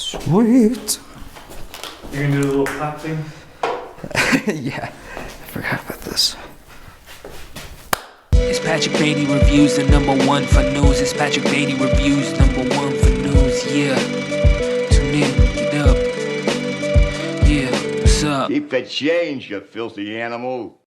Sweet. You're gonna do a little clap thing? Yeah, I forgot about this. It's Patrick Beatty Reviews, the #1 for news. It's Patrick Beatty Reviews, #1 for news. Yeah, tune in, get up. Yeah, what's up? Keep the change, you filthy animal.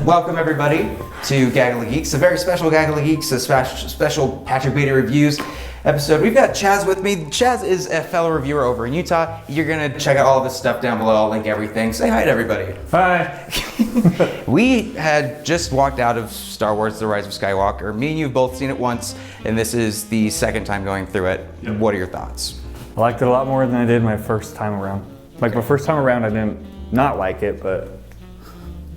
Welcome everybody to Gaggle of Geeks, a very special Gaggle of Geeks, a special Patrick Beatty Reviews episode. We've got Chaz with me. Chaz is a fellow reviewer over in Utah. You're gonna check out all of this stuff down below. I'll link everything. Say hi to everybody. Hi. We had just walked out of Star Wars: The Rise of Skywalker. Me and you have both seen it once, and this is the second time going through it. Yep. What are your thoughts? I liked it a lot more than I did my first time around. Like my first time around, I didn't not like it, but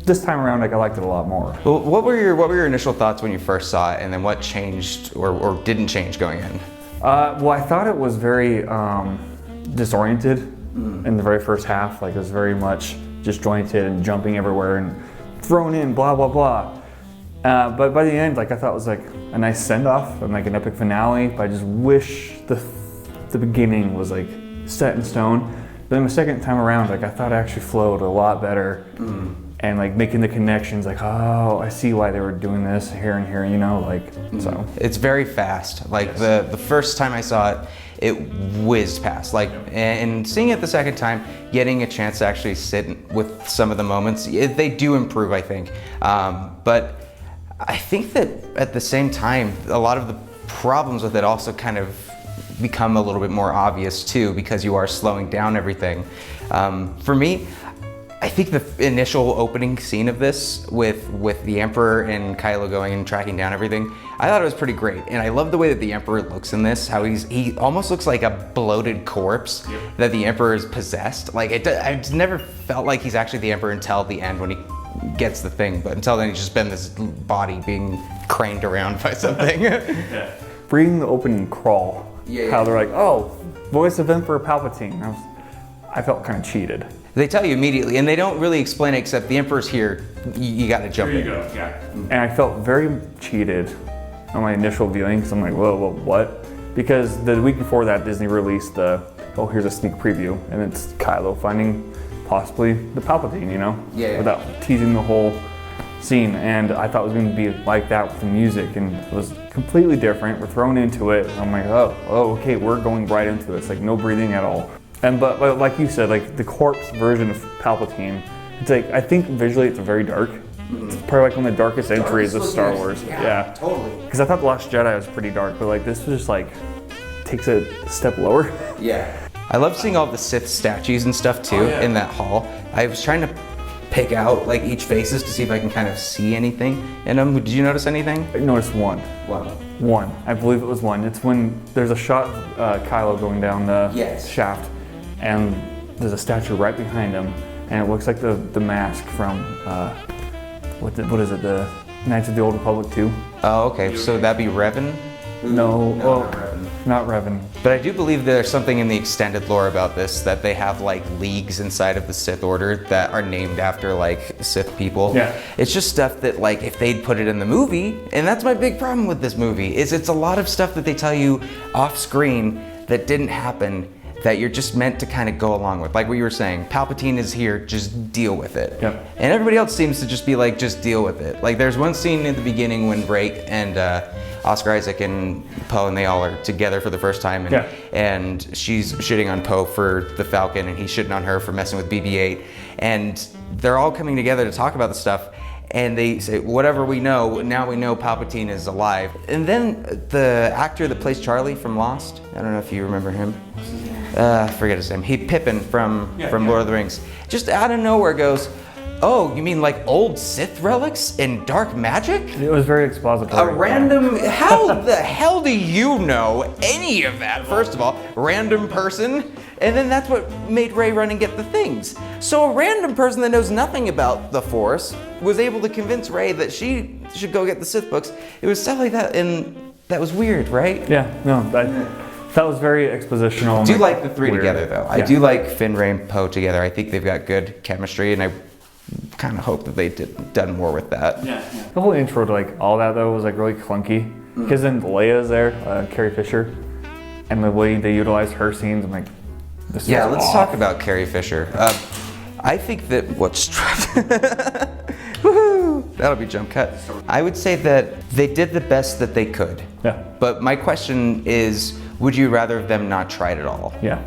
this time around, like I liked it a lot more. Well, what were your initial thoughts when you first saw it, and then what changed or didn't change going in? Well, I thought it was very disoriented in the very first half. Like it was very much disjointed and jumping everywhere and thrown in, blah blah blah. But by the end, like I thought it was like a nice send off and like an epic finale. But I just wish the beginning was like set in stone. But then the second time around, like I thought it actually flowed a lot better. And like making the connections, like, oh, I see why they were doing this here and here, you know, like, so. It's very fast. Like the first time I saw it, it whizzed past. Like, and seeing it the second time, getting a chance to actually sit with some of the moments, they do improve, I think. But I think that at the same time, a lot of the problems with it also kind of become a little bit more obvious too, because you are slowing down everything. For me, I think the initial opening scene of this with the Emperor and Kylo going and tracking down everything, I thought it was pretty great. And I love the way that the Emperor looks in this, how he almost looks like a bloated corpse that the Emperor is possessed. Like I just never felt like he's actually the Emperor until the end when he gets the thing, but until then he's just been this body being craned around by something. Reading the opening crawl, how they're like, oh, voice of Emperor Palpatine. I felt kind of cheated. They tell you immediately, and they don't really explain it except the Emperor's here, you gotta jump in. There you go, yeah. And I felt very cheated on my initial viewing, because I'm like, whoa, what? Because the week before that, Disney released oh, here's a sneak preview, and it's Kylo finding possibly the Palpatine, you know? Yeah. Without teasing the whole scene, and I thought it was going to be like that with the music, and it was completely different. We're thrown into it, and I'm like, oh, okay, we're going right into it. It's like no breathing at all. But like you said, like the corpse version of Palpatine, it's like, I think visually it's very dark. It's probably like one of the darkest entries of Star Wars. Yeah, totally. Because I thought The Last Jedi was pretty dark, but like this was just like, takes a step lower. Yeah. I love seeing all the Sith statues and stuff too in that hall. I was trying to pick out like each faces to see if I can kind of see anything in them. Did you notice anything? I noticed one. Wow. One. I believe it was one. It's when there's a shot of Kylo going down the shaft, and there's a statue right behind him, and it looks like the mask from what is it? The Knights of the Old Republic 2. Oh, okay. So that'd be Revan? No, not Revan. Not Revan. But I do believe there's something in the extended lore about this, that they have like leagues inside of the Sith Order that are named after like Sith people. Yeah. It's just stuff that like if they'd put it in the movie, and that's my big problem with this movie, is it's a lot of stuff that they tell you off screen that didn't happen, that you're just meant to kind of go along with. Like what you were saying, Palpatine is here, just deal with it. Yep. And everybody else seems to just be like, just deal with it. Like there's one scene at the beginning when Rey and Oscar Isaac and Poe and they all are together for the first time, and she's shitting on Poe for the Falcon, and he's shitting on her for messing with BB-8, and they're all coming together to talk about the stuff. And they say, whatever we know, now we know Palpatine is alive. And then the actor that plays Charlie from Lost, I don't know if you remember him. I forget his name. Pippin from Lord of the Rings. Just out of nowhere goes, oh, you mean like old Sith relics and dark magic? It was very expository. A random, how the hell do you know any of that, first of all? Random person, and then that's what made Rey run and get the things. So a random person that knows nothing about the Force was able to convince Rey that she should go get the Sith books. It was stuff like that, and that was weird, right? Yeah, no, that was very expositional. I do like the three together though. I Yeah. do like Finn, Rey, and Poe together. I think they've got good chemistry, and I kind of hope that they done more with that. The whole intro to like all that though was like really clunky, because then Leia's there, Carrie Fisher, and the way they utilized her scenes, I'm like, This Yeah, is let's off. talk about Carrie Fisher. I think that woohoo, that'll be jump cut. I would say that they did the best that they could. Yeah. But my question is, would you rather them not tried at all? Yeah.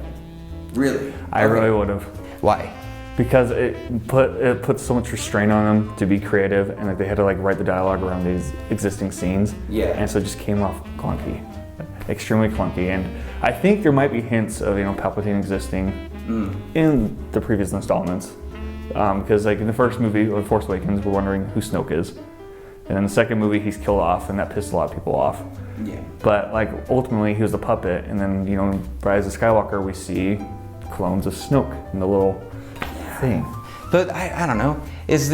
Really? I really would have. Why? Because it put so much restraint on them to be creative, and like they had to like write the dialogue around these existing scenes. Yeah. And so it just came off clunky, extremely clunky. And I think there might be hints of Palpatine existing in the previous installments, because like in the first movie, The Force Awakens, we're wondering who Snoke is, and in the second movie he's killed off, and that pissed a lot of people off. Yeah. But like ultimately he was a puppet, and then Rise of Skywalker we see clones of Snoke in the little thing. But I don't know. Is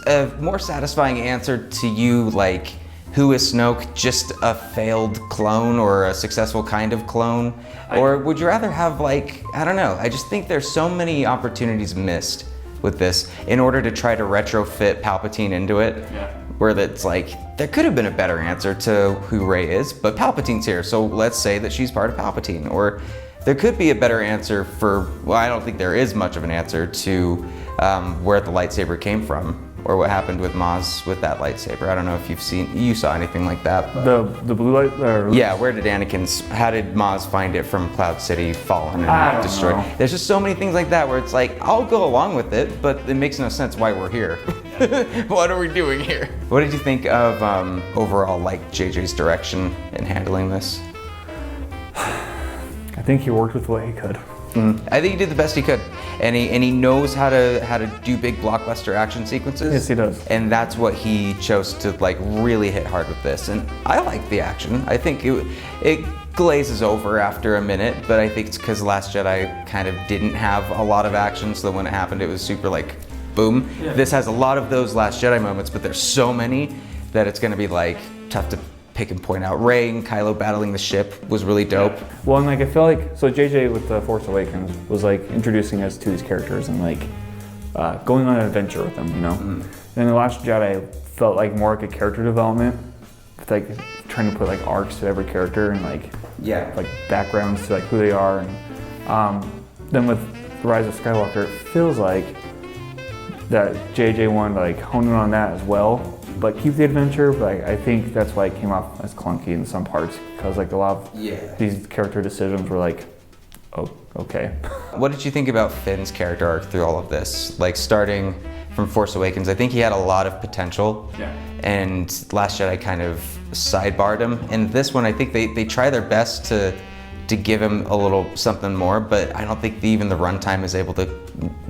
a more satisfying answer to you like who is Snoke just a failed clone or a successful kind of clone? Or would you rather have like, I don't know. I just think there's so many opportunities missed with this in order to try to retrofit Palpatine into it. Yeah. Where that's like, there could have been a better answer to who Rey is, but Palpatine's here, so let's say that she's part of Palpatine. Or there could be a better answer for, well, I don't think there is much of an answer to where the lightsaber came from or what happened with Maz with that lightsaber. I don't know if you saw anything like that. But The blue light. yeah, how did Maz find it from Cloud City fallen I and don't destroyed? know. There's just so many things like that where it's like, I'll go along with it, but it makes no sense why we're here. What are we doing here? What did you think of overall like JJ's direction in handling this? I think he worked with what he could. I think he did the best he could, and he knows how to do big blockbuster action sequences. Yes, he does. And that's what he chose to like really hit hard with this. And I like the action. I think it glazes over after a minute, but I think it's because Last Jedi kind of didn't have a lot of action, so when it happened, it was super like boom. Yeah. This has a lot of those Last Jedi moments, but there's so many that it's gonna be like tough to pick and point out. Rey and Kylo battling the ship was really dope. Well, and like I feel like JJ with The Force Awakens was like introducing us to these characters and like going on an adventure with them, And The Last Jedi felt like more like a character development, with like trying to put like arcs to every character and like backgrounds to like who they are. And then with The Rise of Skywalker, it feels like that JJ wanted to like hone in on that as well, but keep the adventure. But I think that's why it came off as clunky in some parts, because like a lot of these character decisions were like, oh, okay. What did you think about Finn's character arc through all of this? Like starting from Force Awakens, I think he had a lot of potential, and Last Jedi kind of sidebarred him. And this one, I think they try their best to give him a little something more, but I don't think even the runtime is able to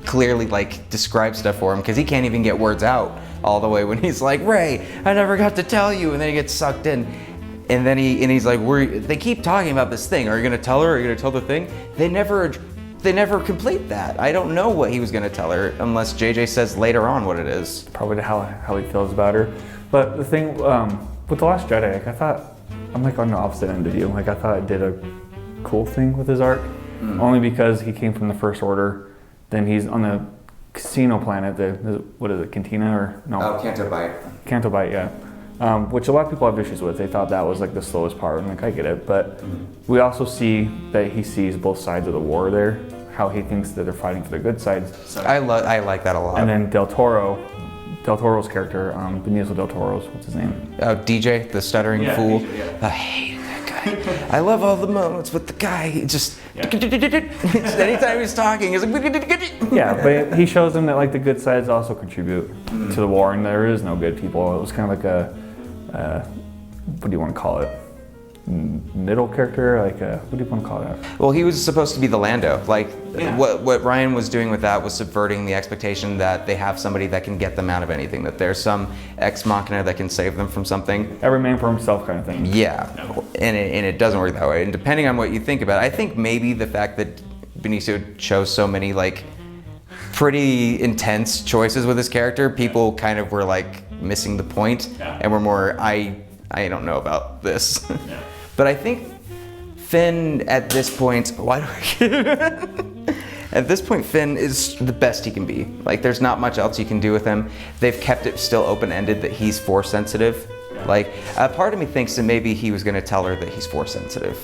clearly like describe stuff for him, because he can't even get words out all the way when he's like, Rey, I never got to tell you, and then he gets sucked in, and then he's like, they keep talking about this thing. Are you gonna tell her? Are you gonna tell the thing? They never complete that. I don't know what he was gonna tell her unless JJ says later on what it is. Probably how he feels about her. But the thing with The Last Jedi, like I thought, I'm like on the opposite end of you. Like I thought it did a cool thing with his arc, only because he came from the First Order. Then he's on the casino planet, what is it, Cantina or no? Oh, Canto Bight. Canto Bight, yeah. Which a lot of people have issues with. They thought that was like the slowest part, and like I get it, but we also see that he sees both sides of the war there, how he thinks that they're fighting for the good sides. So I like that a lot. And then Del Toro's character, Benicio Del Toro's, what's his name? Oh, DJ, the stuttering fool. DJ, yeah. I hate that guy. I love all the moments with the guy. He just anytime he's talking, he's like. Yeah, but he shows them that like the good sides also contribute to the war, and there is no good people. It was kind of like a what do you want to call it? Middle character, like what do you want to call that? Well, he was supposed to be the Lando. Like what Ryan was doing with that was subverting the expectation that they have somebody that can get them out of anything, that there's some ex machina that can save them from something. Every man for himself kind of thing. Yeah, and it doesn't work that way. And depending on what you think about it, I think maybe the fact that Benicio chose so many like pretty intense choices with his character, people kind of were like missing the point, and were more I don't know about this. But I think Finn at this point, at this point Finn is the best he can be. Like there's not much else you can do with him. They've kept it still open-ended that he's force sensitive. Like a part of me thinks that maybe he was gonna tell her that he's force sensitive.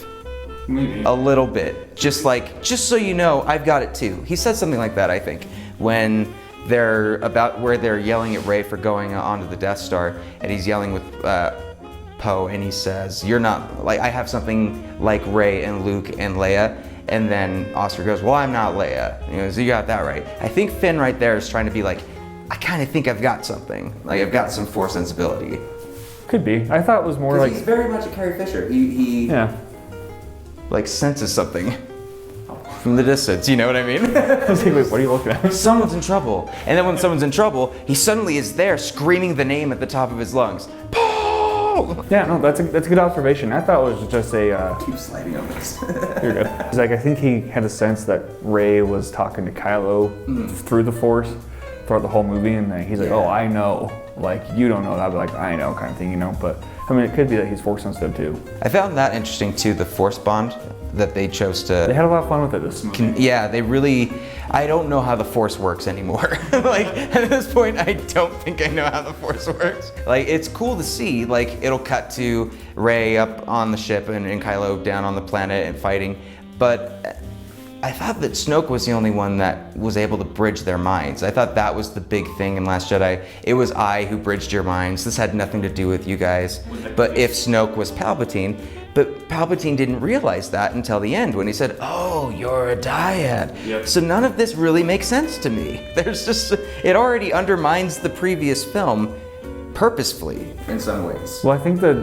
Maybe. A little bit. Just so you know, I've got it too. He said something like that, I think, when they're yelling at Rey for going onto the Death Star, and he's yelling with Poe, and he says, "You're not like I have something like Rey and Luke and Leia." And then Oscar goes, "Well, I'm not Leia." And he goes, "You got that right." I think Finn right there is trying to be like, I kind of think I've got something. Like I've got some Force sensibility. Could be. I thought it was more like he's very much a Carrie Fisher. He yeah. like senses something from the distance. You know what I mean? I was like, wait, what are you looking at? Someone's in trouble. And then when someone's in trouble, he suddenly is there screaming the name at the top of his lungs. Paul! Yeah, no, that's a good observation. I thought it was just a. Keep sliding on this. You're good. It's like I think he had a sense that Rey was talking to Kylo through the Force throughout the whole movie, and then he's like, "Oh, I know." Like you don't know that, but like I know, kind of thing, you know. But I mean, it could be that he's Force sensitive too. I found that interesting too. The Force bond that they chose to. They had a lot of fun with it this movie. Yeah, they really. I don't know how the Force works anymore. Like at this point, I don't think I know how the Force works. Like it's cool to see. Like it'll cut to Rey up on the ship and Kylo down on the planet and fighting, but I thought that Snoke was the only one that was able to bridge their minds. I thought that was the big thing in Last Jedi. It was I who bridged your minds. This had nothing to do with you guys. But if Snoke was Palpatine, but Palpatine didn't realize that until the end when he said, "Oh, you're a dyad." Yep. So none of this really makes sense to me. There's just, it already undermines the previous film purposefully in some ways. Well, I think that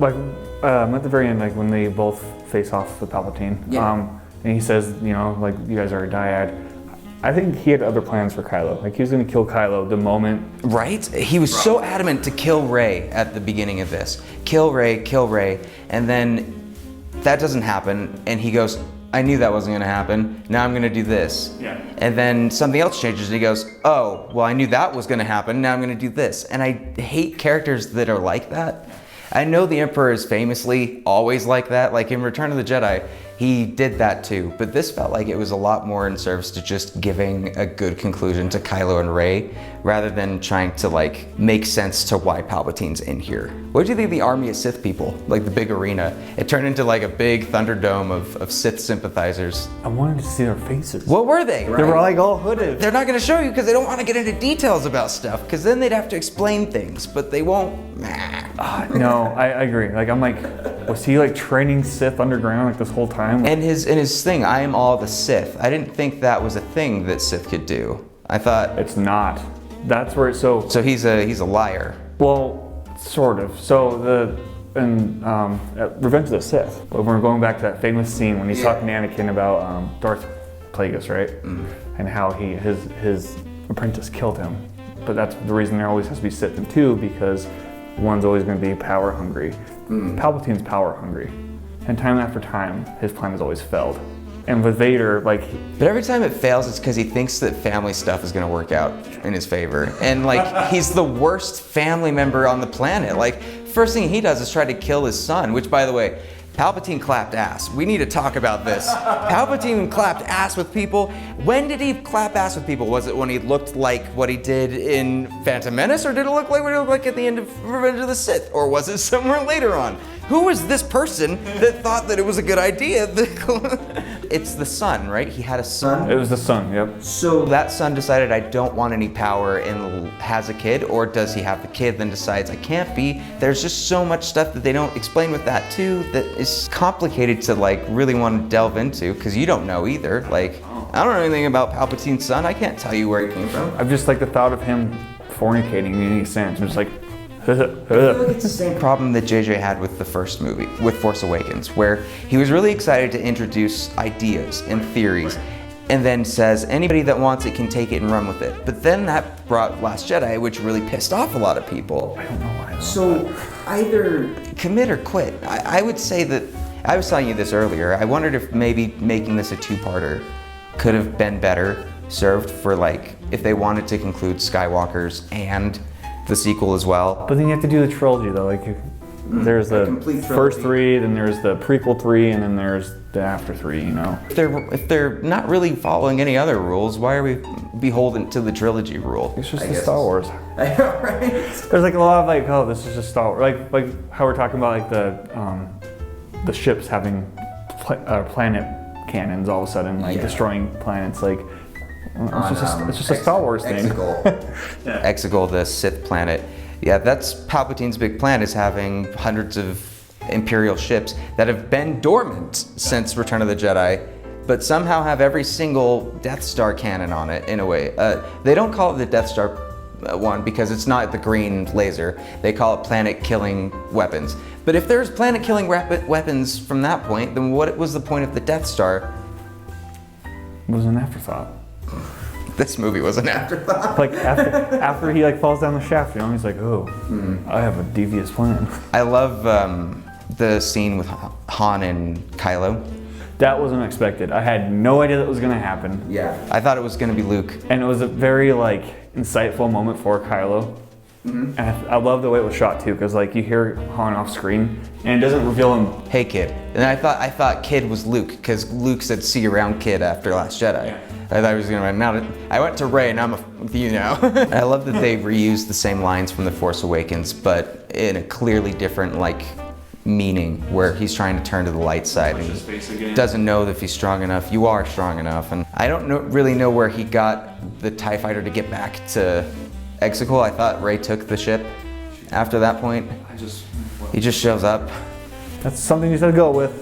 like at the very end, like when they both face off with Palpatine, and he says, you know, like you guys are a dyad. I think he had other plans for Kylo. Like he was gonna kill Kylo the moment. Right? He was so adamant to kill Rey at the beginning of this. Kill Rey, and then that doesn't happen, and he goes, "I knew that wasn't gonna happen. Now I'm gonna do this." Yeah. And then something else changes, and he goes, "Oh, well, I knew that was gonna happen. Now I'm gonna do this." And I hate characters that are like that. I know the Emperor is famously always like that. Like in Return of the Jedi, he did that too. But this felt like it was a lot more in service to just giving a good conclusion to Kylo and Rey, rather than trying to like make sense to why Palpatine's in here. What do you think of the army of Sith people? Like the big arena. It turned into like a big Thunderdome of Sith sympathizers. I wanted to see their faces. What were they? They were like all hooded. They're not going to show you because they don't want to get into details about stuff, because then they'd have to explain things, but they won't. No, I agree. Like I'm like, was he like training Sith underground like this whole time? And his thing, I am all the Sith. I didn't think that was a thing that Sith could do. I thought It's not. That's where it's so. so. He's a liar. Well, sort of. So at Revenge of the Sith, when we're going back to that famous scene when he's talking to Anakin about Darth Plagueis, right? And how his apprentice killed him. But that's the reason there always has to be Sith in two, because one's always going to be power hungry. Palpatine's power hungry, and time after time, his plan has always failed. And with Vader, like, But every time it fails, it's because he thinks that family stuff is going to work out in his favor. And like, he's the worst family member on the planet. Like, first thing he does is try to kill his son, which, by the way, Palpatine clapped ass. We need to talk about this. Palpatine clapped ass with people. When did he clap ass with people? Was it when he looked like what he did in Phantom Menace, or did it look like what he looked like at the end of Revenge of the Sith? Or was it somewhere later on? Who was this person that thought that it was a good idea? It's the son, right? He had a son. it was the son, yep. So that son decided, I don't want any power, and has a kid, or does he have the kid then decides I can't be? There's just so much stuff that they don't explain with that too that is complicated to like really want to delve into, because you don't know either. Like, I don't know anything about Palpatine's son. I can't tell you where he came from. I've just like the thought of him fornicating in any sense. I'm just like, It's the same problem that JJ had with the first movie, with Force Awakens, where he was really excited to introduce ideas and theories, and then says anybody that wants it can take it and run with it. But then that brought Last Jedi, which really pissed off a lot of people. I don't know why. So either commit or quit. I would say that, I was telling you this earlier, I wondered if maybe making this a two-parter could have been better served for like, if they wanted to conclude Skywalker's and the sequel as well. But then you have to do the trilogy though. Like, there's the complete first trilogy. 3, then there's the prequel 3, and then there's the after 3. You know. If they're not really following any other rules, why are we beholden to the trilogy rule? It's just I the guess. Star Wars. I know, right? There's like a lot of like, oh, this is just Star Wars. Like how we're talking about like the ships having planet cannons all of a sudden, like Yeah. destroying planets. Like it's just a Star Wars thing. Exegol, the Sith planet. Yeah, that's Palpatine's big plan, is having hundreds of Imperial ships that have been dormant since Return of the Jedi, but somehow have every single Death Star cannon on it in a way. They don't call it the Death Star one because it's not the green laser. They call it planet-killing weapons. But if there's planet-killing weapons from that point, then what was the point of the Death Star? It was an afterthought. This movie was an afterthought. Like after he like falls down the shaft, you know, he's like, oh, I have a devious plan. I love the scene with Han and Kylo. That was unexpected. I had no idea that was gonna happen. Yeah. I thought it was gonna be Luke. And it was a very like insightful moment for Kylo. And I love the way it was shot too, because like you hear Han off screen and it doesn't reveal him. Hey kid. And I thought kid was Luke, because Luke said see you around kid after Last Jedi. Yeah. I thought he was gonna now I went to Rey, now I'm with you now. I love that they reused the same lines from The Force Awakens, but in a clearly different like meaning, where he's trying to turn to the light side and he doesn't know if he's strong enough. You are strong enough. And I don't really know where he got the TIE fighter to get back to Exegol. I thought Rey took the ship after that point. He just shows up. That's something you said go with.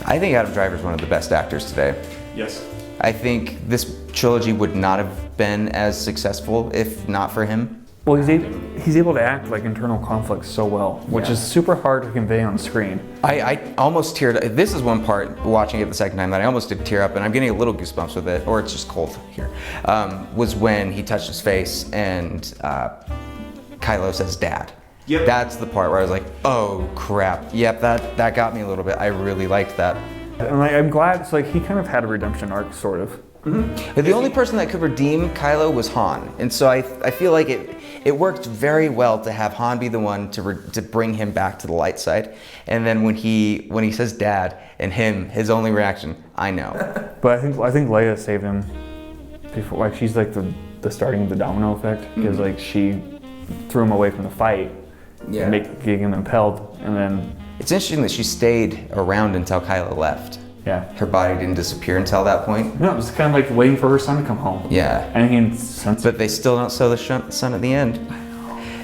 I think Adam Driver's one of the best actors today. Yes. I think this trilogy would not have been as successful if not for him. Well, he's able to act like internal conflicts so well, which is super hard to convey on screen. I almost teared. This is one part, watching it the second time, that I almost did tear up, and I'm getting a little goosebumps with it, or it's just cold here, was when he touched his face and Kylo says, Dad. Yep. That's the part where I was like, oh crap. Yep, that got me a little bit. I really liked that. And like, I'm glad, it's like he kind of had a redemption arc, sort of. Mm-hmm. The only person that could redeem Kylo was Han, and so I feel like it worked very well to have Han be the one to bring him back to the light side, and then when he says Dad, and his only reaction, I know. But I think Leia saved him before, like she's like the starting of the domino effect, because like she threw him away from the fight, getting him impelled, and then it's interesting that she stayed around until Kylo left. Yeah. Her body didn't disappear until that point. No, it was kind of like waiting for her son to come home. Yeah. But they still don't show the sun at the end.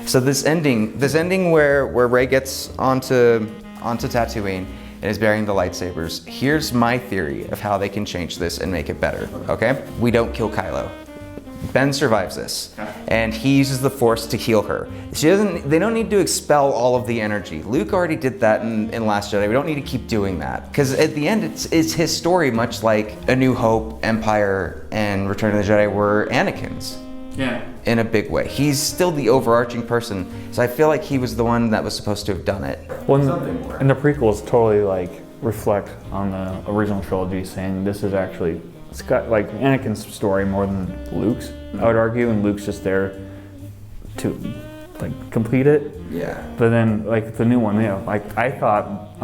So this ending where Rey gets onto Tatooine and is bearing the lightsabers. Here's my theory of how they can change this and make it better. Okay? We don't kill Kylo. Ben survives this, and he uses the Force to heal her. They don't need to expel all of the energy. Luke already did that in Last Jedi. We don't need to keep doing that, because at the end, it's his story, much like A New Hope, Empire, and Return of the Jedi were Anakin's. Yeah. In a big way. He's still the overarching person, so I feel like he was the one that was supposed to have done it. Well, and the prequels totally like reflect on the original trilogy, saying this is actually like Anakin's story more than Luke's, I would argue, and Luke's just there to like complete it. Yeah. But then like the new one, like I thought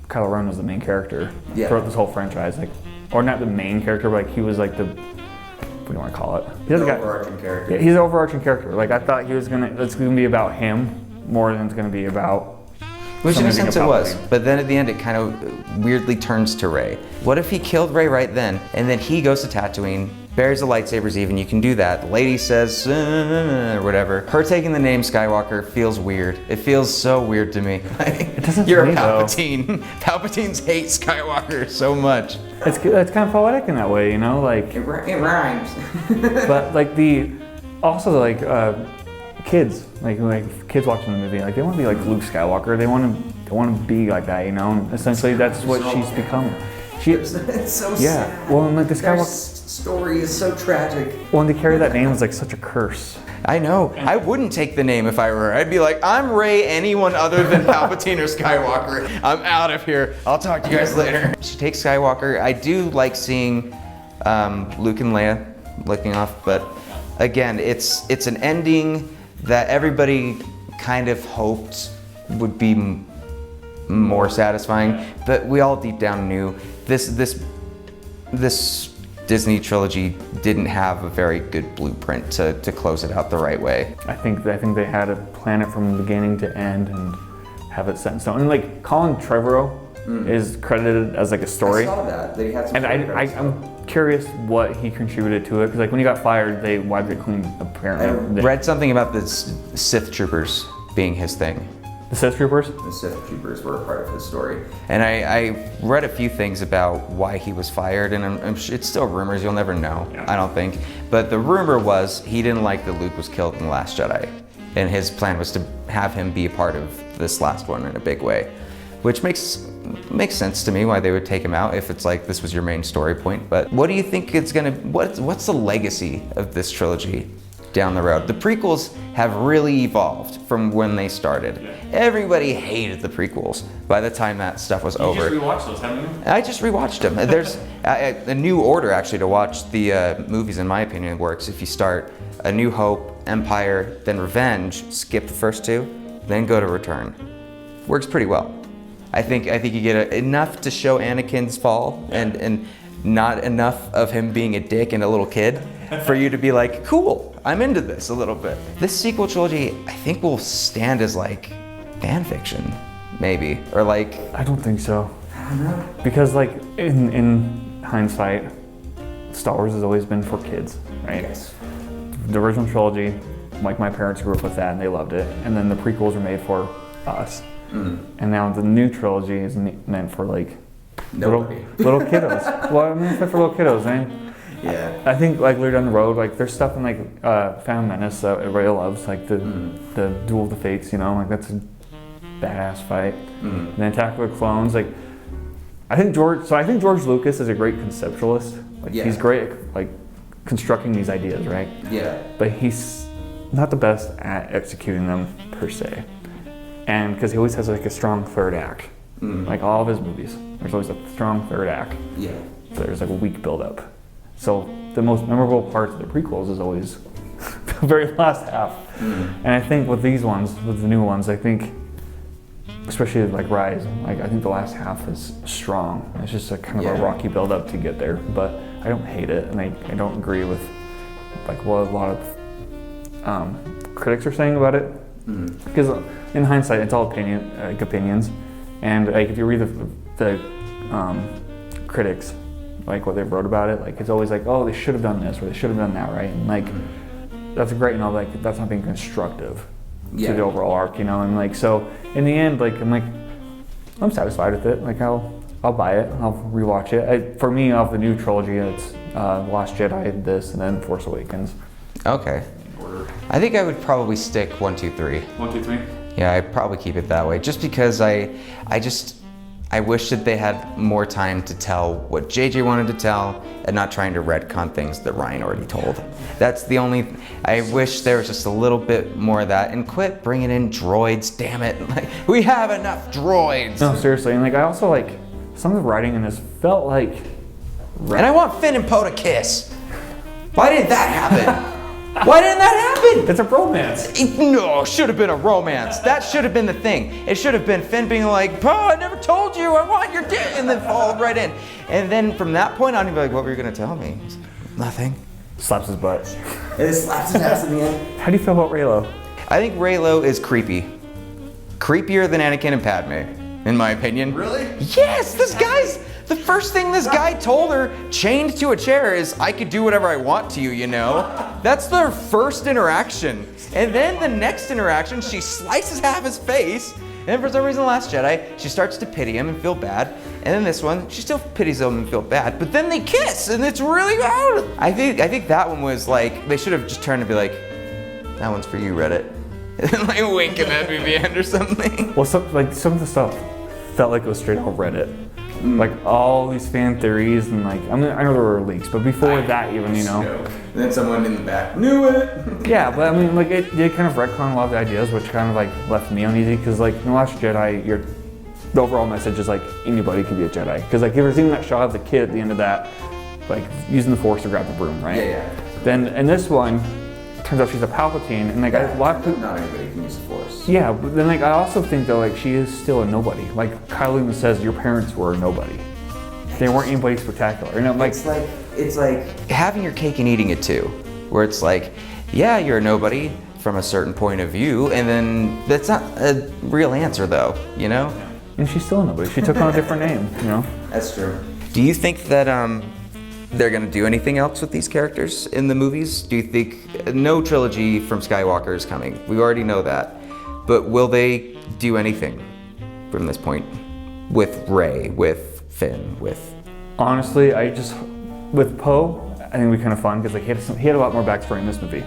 Kylo Ren was the main character throughout this whole franchise, like, or not the main character, but like he was like what do you want to call it? He's the overarching character. Yeah, he's an overarching character. Like I thought it's gonna be about him more than it's gonna be about. Which in a sense it was, but then at the end it kind of weirdly turns to Rey. What if he killed Rey right then, and then he goes to Tatooine, buries the lightsabers even, you can do that. The lady says, or whatever. Her taking the name Skywalker feels weird. It feels so weird to me. It doesn't You're to a me, Palpatine. Though. Palpatines hate Skywalker so much. It's kind of poetic in that way, you know, like. It rhymes. But like kids, like kids watching the movie, like they want to be like Luke Skywalker. They want to be like that, you know. And essentially, that's what she's become. It's so sad. Well, and like the Their Skywalker story is so tragic. Well, and to carry that name is like such a curse. I know. I wouldn't take the name if I were her. I'd be like, I'm Rey, anyone other than Palpatine or Skywalker. I'm out of here. I'll talk to you guys later. She takes Skywalker. I do like seeing Luke and Leia looking off, but again, it's an ending that everybody kind of hoped would be more satisfying, but we all deep down knew this Disney trilogy didn't have a very good blueprint to close it out the right way. I think they had to plan it from beginning to end and have it set in stone. And like Colin Trevorrow is credited as like a story. I saw that he had some. And I'm curious what he contributed to it, because like when he got fired, they wiped it clean. Apparently, I read something about the Sith troopers being his thing. The Sith troopers. The Sith troopers were a part of his story, and I read a few things about why he was fired, and I'm sure it's still rumors. You'll never know. Yeah. I don't think, but the rumor was he didn't like that Luke was killed in the Last Jedi, and his plan was to have him be a part of this last one in a big way, which makes sense to me why they would take him out if it's like this was your main story point. But what do you think it's gonna? What's the legacy of this trilogy down the road? The prequels have really evolved from when they started. Yeah. Everybody hated the prequels by the time that stuff was over. You just rewatched those, haven't you? I just rewatched them. There's a new order actually to watch the movies, in my opinion, works. If you start A New Hope, Empire, then Revenge, skip the first two, then go to Return. Works pretty well. I think you get enough to show Anakin's fall and not enough of him being a dick and a little kid for you to be like, cool, I'm into this a little bit. This sequel trilogy, I think, will stand as like fan fiction, maybe, or like. I don't think so. I don't know. Because like in hindsight, Star Wars has always been for kids, right? Yes. The original trilogy, like my parents grew up with that and they loved it, and then the prequels were made for us. And now the new trilogy is meant for like little kiddos. Well, I mean, it's meant for little kiddos, right? Yeah. I think like later down the road, like there's stuff in like Phantom Menace that everybody loves, like the Duel of the Fates, you know, like that's a badass fight. And then Attack of the Clones, like I think George Lucas is a great conceptualist. Like he's great at like constructing these ideas, right? Yeah. But he's not the best at executing them per se. And because he always has like a strong third act, like all of his movies, there's always a strong third act. Yeah. There's like a weak build-up. So the most memorable parts of the prequels is always the very last half. And I think with these ones, with the new ones, I think, especially like Rise, like I think the last half is strong. It's just a kind of a rocky build-up to get there, but I don't hate it, and I don't agree with like what a lot of critics are saying about it. Because in hindsight, it's all opinions, and like if you read the critics, like what they wrote about it, like it's always like, oh, they should have done this or they should have done that, right? And like that's great, you know, like that's not being constructive to the overall arc, you know. And like so, in the end, like I'm satisfied with it. Like I'll buy it, I'll rewatch it. For me, of the new trilogy, it's Last Jedi, this, and then Force Awakens. Okay. I think I would probably stick 1, 2, 3. 1, 2, 3. Yeah, I'd probably keep it that way, just because I wish that they had more time to tell what JJ wanted to tell and not trying to retcon things that Ryan already told. That's the only. I wish there was just a little bit more of that, and quit bringing in droids. Damn it! Like we have enough droids. No, seriously, and like I also like some of the writing in this felt like. And I want Finn and Poe to kiss. Why didn't that happen? Why didn't that happen? It's a romance. No, should have been a romance. That should have been the thing. It should have been Finn being like, Poe, I never told you, I want your dick, and then fall right in. And then from that point on, he'd be like, what were you gonna tell me? Nothing. Slaps his butt. And it slaps his ass in the end. How do you feel about Reylo? I think Reylo is creepy. Creepier than Anakin and Padme, in my opinion. Really? Yes, the first thing this guy told her, chained to a chair, is, I could do whatever I want to you, you know? That's their first interaction. And then the next interaction, she slices half his face, and for some reason, The Last Jedi, she starts to pity him and feel bad. And then this one, she still pities him and feel bad, but then they kiss, and it's really bad. I think that one was like, they should have just turned to be like, that one's for you, Reddit. And then like wink at that movie end or something. Well, some of the stuff felt like it was straight out Reddit. Like all these fan theories and like, I mean, I know there were leaks, but before that even, you know. And then someone in the back knew it. Yeah, but I mean, like it did kind of retcon a lot of the ideas, which kind of like left me uneasy, because like in The Last Jedi, the overall message is like anybody could be a Jedi. Because like you ever seen that shot of the kid at the end of that, like using the Force to grab the broom, right? Yeah. Then in this one, turns out she's a Palpatine, and like a lot of people. Not anybody can use the Force. Yeah, but then like I also think that like she is still a nobody. Like Kylo even says, your parents were a nobody. They weren't anybody spectacular. You know, like it's like having your cake and eating it too, where it's like, yeah, you're a nobody from a certain point of view, and then that's not a real answer though, you know? And she's still a nobody. She took on a different name, you know? That's true. Do you think that they're gonna do anything else with these characters in the movies? Do you think no trilogy from Skywalker is coming? We already know that, but will they do anything from this point with Rey, with Finn, with? Honestly, with Poe, I think it'd be kind of fun because like he had a lot more backstory in this movie,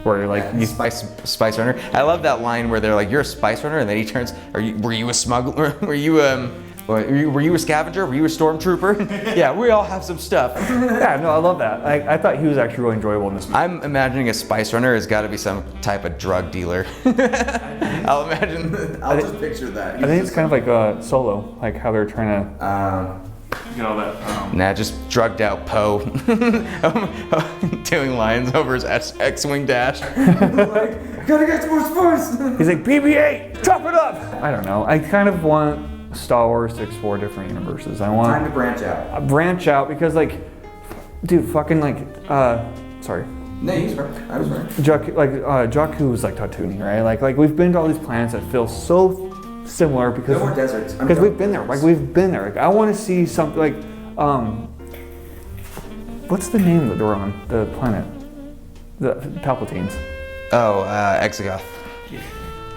where like Spice runner. I love that line where they're like, "You're a spice runner," and then he turns, "Were you a smuggler? Were you a scavenger? Were you a stormtrooper?" Yeah, we all have some stuff. Yeah, no, I love that. I thought he was actually really enjoyable in this movie. I'm imagining a spice runner has got to be some type of drug dealer. I'll just picture that. I think it's kind of like Solo, like how they're trying to get all that. Nah, just drugged out Poe, doing lines over his X-wing dash. Gotta get more spice. He's like, BB-8, chop it up. I don't know. I kind of want Star Wars to explore different universes. I want Time to branch out. Branch out because like, dude, fucking like, sorry. No, he's right. I was right. Jakku was like Tatooine, right? Like we've been to all these planets that feel so similar because No more deserts. because we've been there. Like we've been there. Like I want to see something like, what's the name that they're on the planet? The Palpatines. Oh, Exegoth.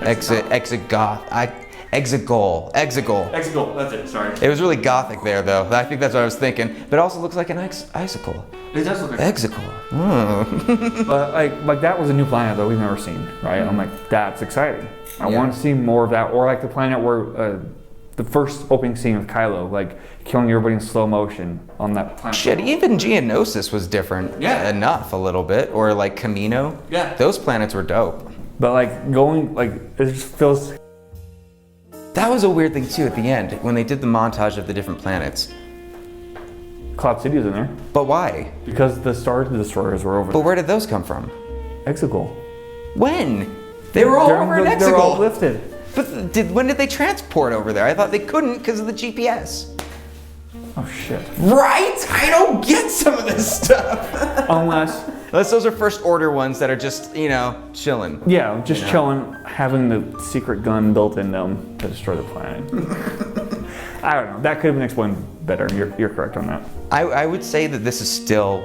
Exegoth. Exegol. Exegol. That's it. Sorry. It was really gothic there, though. I think that's what I was thinking. But it also looks like an icicle. It does look like Exegol. But like that was a new planet that we've never seen, right? I'm like, that's exciting. I want to see more of that, or like the planet where the first opening scene with Kylo, like killing everybody in slow motion on that planet. Shit, even Geonosis was different enough a little bit, or like Camino. Yeah. Those planets were dope. But like going, like it just feels. That was a weird thing too at the end when they did the montage of the different planets. Cloud City is in there But why? because the Star Destroyers were over But where did those come from? Exegol. When? They were all over in They're all Exegol. lifted. But when did they transport over there? I thought they couldn't because of the GPS. Oh shit. Right? I don't get some of this stuff. Unless those are first order ones that are just, chilling. yeah, just chilling, having the secret gun built in them to destroy the planet. I don't know. That could have been explained better. You're correct on that. I would say that this is still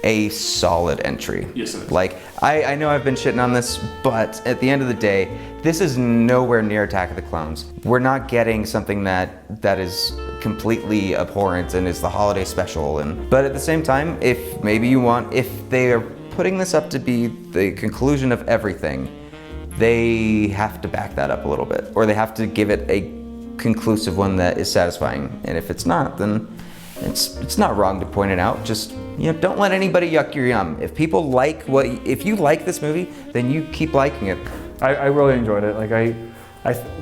a solid entry. Yes, it is. Like, I know I've been shitting on this, but at the end of the day, this is nowhere near Attack of the Clones. We're not getting something that is completely abhorrent and is the holiday special. But at the same time, if they are putting this up to be the conclusion of everything, they have to back that up a little bit, or they have to give it a conclusive one that is satisfying. And if it's not, then it's not wrong to point it out. Just don't let anybody yuck your yum. If you like this movie, then you keep liking it. I really enjoyed it. Like I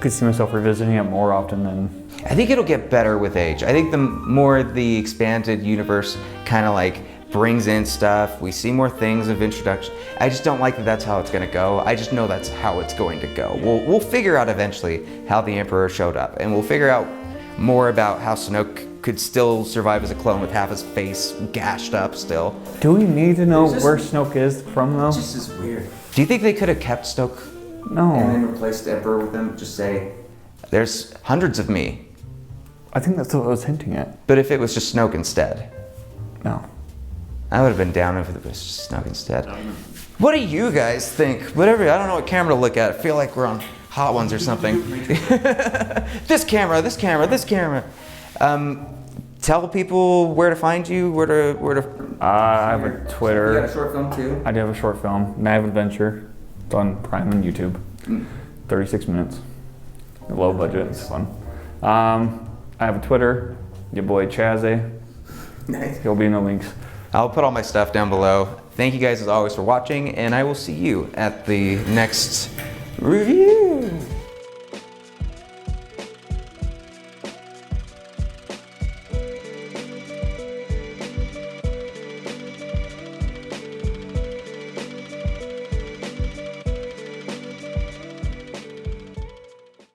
could see myself revisiting it more often than. I think it'll get better with age. I think the more the expanded universe kind of like brings in stuff, we see more things of introduction. I just don't like that that's how it's gonna go. I just know that's how it's going to go. We'll figure out eventually how the Emperor showed up, and we'll figure out more about how Snoke could still survive as a clone with half his face gashed up still. Do we need to know where Snoke is from though? This is weird. Do you think they could have kept Snoke No. and then replaced the Emperor with him? Just say, there's hundreds of me. I think that's what I was hinting at. But if it was just Snoke instead? No. I would have been down if it was just Snoke instead. What do you guys think? Whatever, I don't know what camera to look at. I feel like we're on Hot Ones or something. This camera. Tell people where to find you, where to. I have a Twitter. You got a short film too? I do have a short film, Nav Adventure. It's on Prime and YouTube. 36 minutes. Low budget, it's fun. I have a Twitter, your boy Chaz. Nice. He'll be in the links. I'll put all my stuff down below. Thank you guys as always for watching, and I will see you at the next review.